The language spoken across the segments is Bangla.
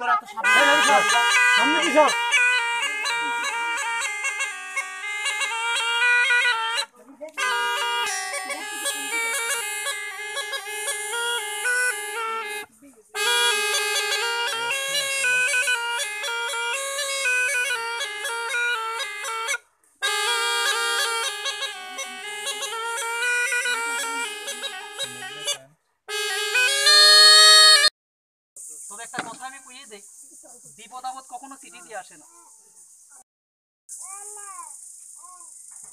তোরা তো সামনে কি সব তবে একটা কথা আমি কইয়ে দেই, বিপদ আপদ কখনো চিঠি দিয়ে আসে না।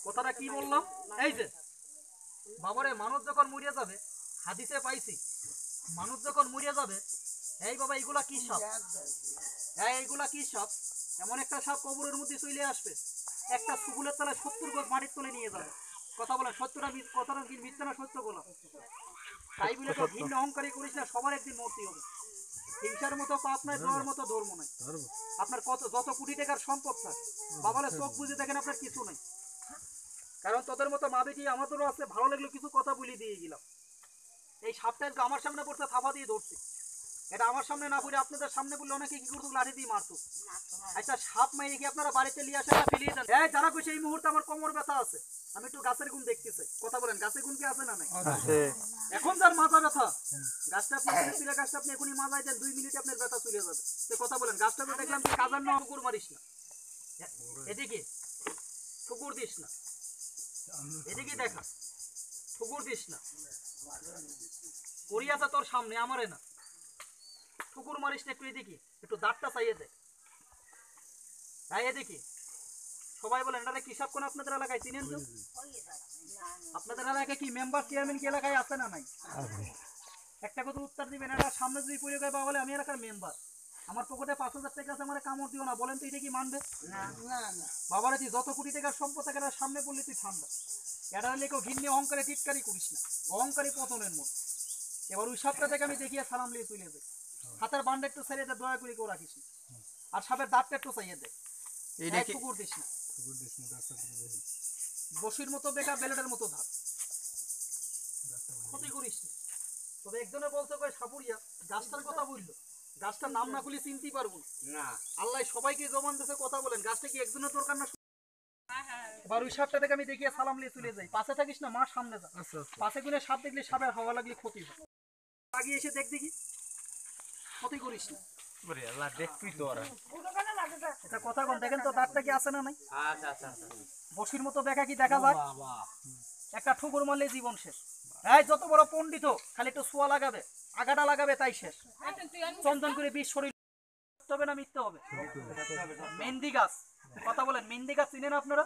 কথাটা কি বললাম? এই যে বাবারে, মানুষ যখন মরিয়া যাবে, হাদিসে পাইছি, মানুষ যখন মরিয়া যাবে, এই বাবা এইগুলা কি সাপ, এইগুলা কি সাপ? এমন একটা সাপ কবরের মধ্যে চলে আসবে, একটা সুগুলের তলায় 70 গজ মাটির তলে নিয়ে যাবে। কথা বলেন, সত্যটা কথাটা কি মিথ্যা না সত্য বলা? তাই বলে তো ভিন্ন অহংকারী করিস না, সবার একদিন মরতে হবে। হিংসার মতো পাপ নাই, দেওয়ার মতো ধর্ম নাই। আপনার যত কোটি টাকার সম্পদ থাক, বাবারে চোখ বুঝে দেখেন আপনার কিছু নাই। কারণ তোদের মতো মা বেটি আমাদেরও আছে, ভালো লাগলো কিছু কথা বলে দিয়ে গেলাম। এই সাপটা আমার সামনে পড়তে থাপা দিয়ে ধরছে, এটা আমার সামনে না পড়ে আপনাদের সামনে বললে অনেকে কি করতো, লাঠি দিয়ে মারতো। আচ্ছা, সাপ মাইরে কি আপনারা বাড়িতে নিয়ে আসেন না ফেলিয়ে দেন? এই যারা কইছে এই মুহূর্তে আমার কোমর ব্যথা আছে, আমি একটু গাছের গুণ দেখতেছি। কথা বলেন, গাছের গুণ কি আছে না নাই? এখন যার মাথা ব্যথা, গাছটা আপনি তুলে গাছটা আপনি এখনই মাথায় দেন, 2 মিনিটে আপনার ব্যথা চলে যাবে। তো কথা বলেন, গাছটা তো দেখলাম যে কাজার না, ঠুকুর মারিস না, এদিকে ঠুকুর দিস না, এদিকে দেখা, ঠুকুর দিস না, করিয়াছে তোর সামনে, আমারে না, ঠুকুর মারিস না। একটু এদিকে, একটু দাঁতটা চাইয়ে দে, তাই এদিকে। সবাই বলেন, এটা কি সাপ কোন আপনাদের এলাকায় চিনেন তো? আপনাদের এলাকায় কি মেম্বার চেয়ারম্যান কি এলাকায় আছে না নাই? একটা কথা উত্তর দিবেন, এটা সামনে যদি পড়ে যায় বলে আমি এলাকার মেম্বার, আমার পকেটে 5000 টাকা আছে, আমার কামড় দিও না, বলেন তো এটা কি মানবে? বাবারে, তুই যত কোটি টাকার সম্পদ থাকে সামনে পড়লে তুই ঠান্ডা। এটা হলে কেউ ঘিন্নি অহংকারে টিটকারি করিস না, অহংকারী পতনের মন। এবার ওই সাপটা থেকে আমি দেখিয়ে সালাম লিয়ে চলে যাই, হাতের বান্ডা একটু ছেড়ে দে, দয়া করে কেউ রাখিস, আর সাপের দাঁতটা একটু চাইয়ে দে, ঠুকুর দিস না, বসির মতো বেকা, বেলেটের মতো ধাপ, ক্ষতি করিস না। তবে একজনে বলতে কয় সাপুরিয়া, গাছটার কথা বললো, গাছটার নাম না খুলে চিনতে পারবো না। আল্লাহ সবাইকে জমান দেশে কথা বলেন, গাছটা কি একজনের দরকার না? এবার ওই সাপটা থেকে আমি দেখিয়ে সালাম লিয়ে চলে যাই, পাশে থাকিস না, মার সামনে যা, পাশে গুনে সাপ দেখলে সাপের হাওয়া লাগলে ক্ষতি হয়, আগিয়ে এসে দেখ দেখি, ক্ষতি করিস না। কথা কন, দেখেন তো দাঁতটা কি আছে না নাই? বসির মতো দেখা কি দেখা যায়? একটা ঠুকুর মারলে জীবন শেষ। এই যত বড় পণ্ডিত খালি একটু সোয়া লাগাবে, আগাটা লাগাবে, তাই শেষ। চন্দন করে 20 শরীর হবে না, মিথ্যে হবে। মেহেন্দি গাছ, কথা বলেন, মেহেন্দি গাছ চিনেন আপনারা?